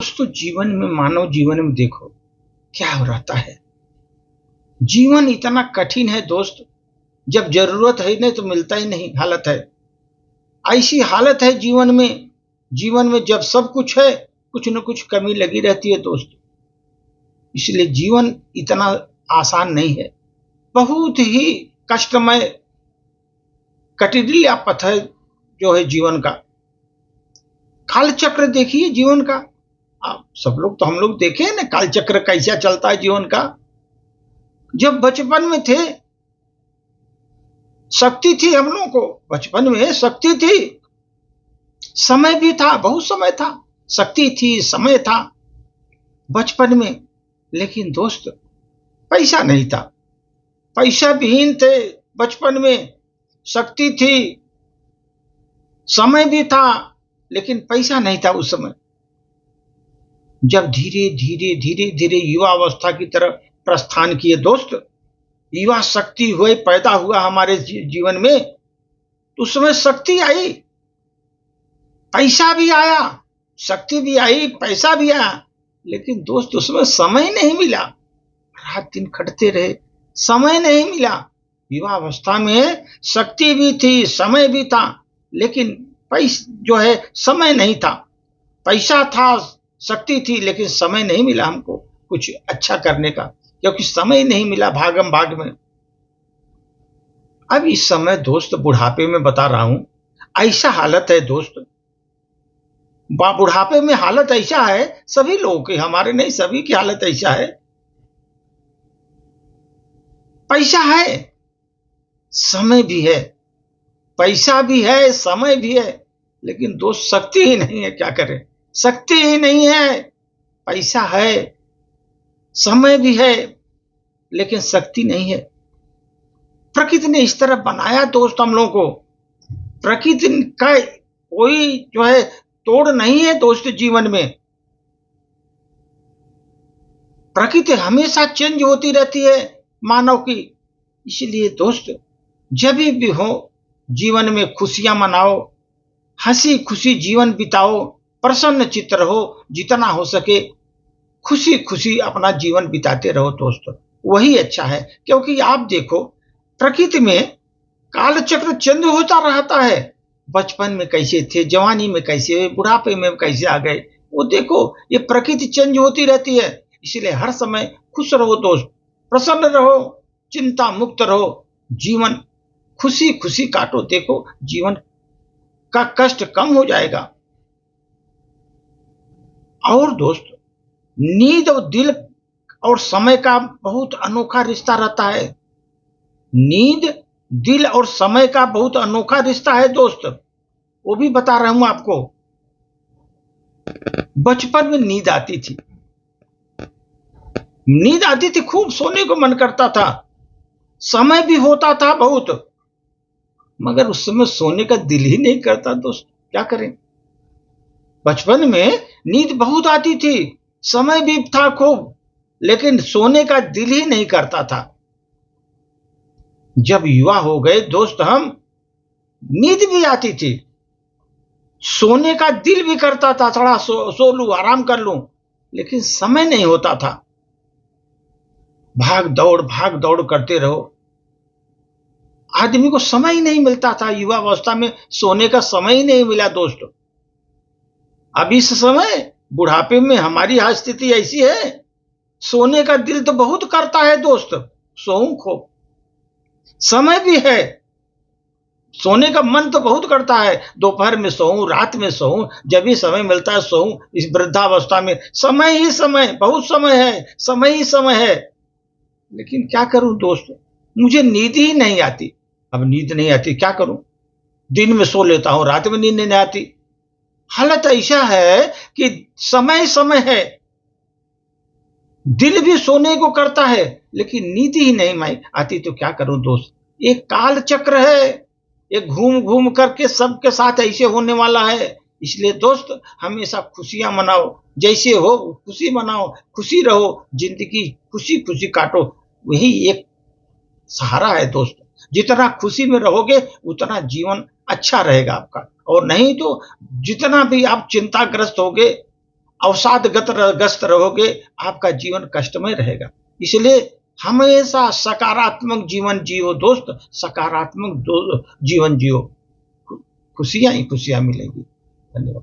दोस्तों जीवन में, मानव जीवन में देखो क्या हो रहता है। जीवन इतना कठिन है दोस्त, जब जरूरत है नहीं तो मिलता ही नहीं हालत है। ऐसी हालत है जीवन में जब सब कुछ है, कुछ न कुछ कमी लगी रहती है दोस्त। इसलिए जीवन इतना आसान नहीं है, बहुत ही कष्टमय कटिला पथ है जो है जीवन का। काल चक्र देखिए जीवन का, आप सब लोग तो हम लोग देखे हैं ना काल चक्र कैसा चलता है जीवन का। जब बचपन में थे शक्ति थी, हम लोगों को बचपन में शक्ति थी, समय भी था, बहुत समय था, शक्ति थी, समय था बचपन में। लेकिन दोस्त पैसा नहीं था, पैसा विहीन थे बचपन में। शक्ति थी, समय भी था, लेकिन पैसा नहीं था उस समय। जब धीरे धीरे धीरे धीरे युवा अवस्था की तरफ प्रस्थान किए दोस्त, युवा शक्ति हुए, पैदा हुआ हमारे जीवन में, तो उस समय शक्ति आई, पैसा भी आया, शक्ति भी आई, पैसा भी आया। लेकिन दोस्त उसमें समय नहीं मिला, रात दिन खटते रहे, समय नहीं मिला। युवा अवस्था में शक्ति भी थी, समय भी था, लेकिन जो है समय नहीं था। पैसा था, शक्ति थी, लेकिन समय नहीं मिला हमको कुछ अच्छा करने का, क्योंकि समय नहीं मिला भागम भाग में। अब इस समय दोस्त बुढ़ापे में बता रहा हूं, ऐसा हालत है दोस्त। बुढ़ापे में हालत ऐसा है, सभी लोगों की, हमारे नहीं सभी की हालत ऐसा है। पैसा है, समय भी है, पैसा भी है, समय भी है, लेकिन दोस्त शक्ति ही नहीं है। क्या करें, शक्ति ही नहीं है, पैसा है, समय भी है, लेकिन शक्ति नहीं है। प्रकृति ने इस तरह बनाया दोस्त हम लोगों को, प्रकृति का कोई जो है तोड़ नहीं है दोस्त जीवन में। प्रकृति हमेशा चेंज होती रहती है मानव की। इसलिए दोस्त जब भी हो जीवन में खुशियां मनाओ, हंसी खुशी जीवन बिताओ, प्रसन्न चित्त रहो, जितना हो सके खुशी खुशी अपना जीवन बिताते रहो दोस्त, वही अच्छा है। क्योंकि आप देखो प्रकृति में काल चक्र चेंज होता रहता है। बचपन में कैसे थे, जवानी में कैसे, बुढ़ापे में कैसे आ गए, वो देखो ये प्रकृति चेंज होती रहती है। इसलिए हर समय खुश रहो दोस्त, प्रसन्न रहो, चिंता मुक्त रहो, जीवन खुशी खुशी काटो। देखो जीवन का कष्ट कम हो जाएगा। और दोस्त नींद और दिल और समय का बहुत अनोखा रिश्ता रहता है। नींद, दिल और समय का बहुत अनोखा रिश्ता है दोस्त, वो भी बता रहा हूं आपको। बचपन में नींद आती थी, नींद आती थी, खूब सोने को मन करता था, समय भी होता था बहुत, मगर उस समय सोने का दिल ही नहीं करता दोस्त। क्या करें, बचपन में नींद बहुत आती थी, समय भी था खूब, लेकिन सोने का दिल ही नहीं करता था। जब युवा हो गए दोस्त हम, नींद भी आती थी, सोने का दिल भी करता था, थोड़ा सो लूं, आराम कर लूं, लेकिन समय नहीं होता था। भाग दौड़ करते रहो, आदमी को समय ही नहीं मिलता था। युवा अवस्था में सोने का समय ही नहीं मिला दोस्त। अब इस समय बुढ़ापे में हमारी स्थिति ऐसी है, सोने का दिल तो बहुत करता है दोस्त, सोऊं खूब, समय भी है, सोने का मन तो बहुत करता है, दोपहर में सोऊं, रात में सोऊं, जब भी समय मिलता है सोऊं। इस वृद्धावस्था में समय ही समय, बहुत समय है, समय ही समय है। लेकिन क्या करूं दोस्त, मुझे नींद ही नहीं आती। अब नींद नहीं आती, क्या करूं, दिन में सो लेता हूं, रात में नींद नहीं आती। हालत ऐसा है कि समय समय है, दिल भी सोने को करता है, लेकिन नींद ही नहीं आती। तो क्या करूं दोस्त, एक काल चक्र है, ये घूम घूम करके सबके साथ ऐसे होने वाला है। इसलिए दोस्त हमेशा खुशियां मनाओ, जैसे हो खुशी मनाओ, खुशी रहो, जिंदगी खुशी खुशी काटो, वही एक सहारा है दोस्त। जितना खुशी में रहोगे उतना जीवन अच्छा रहेगा आपका, और नहीं तो जितना भी आप चिंताग्रस्त होगे, ग्रस्त रहोगे, आपका जीवन कष्टमय रहेगा। इसलिए हमेशा सकारात्मक जीवन जियो दोस्त, सकारात्मक जीवन जियो, खुशियां ही खुशियां मिलेंगी। धन्यवाद।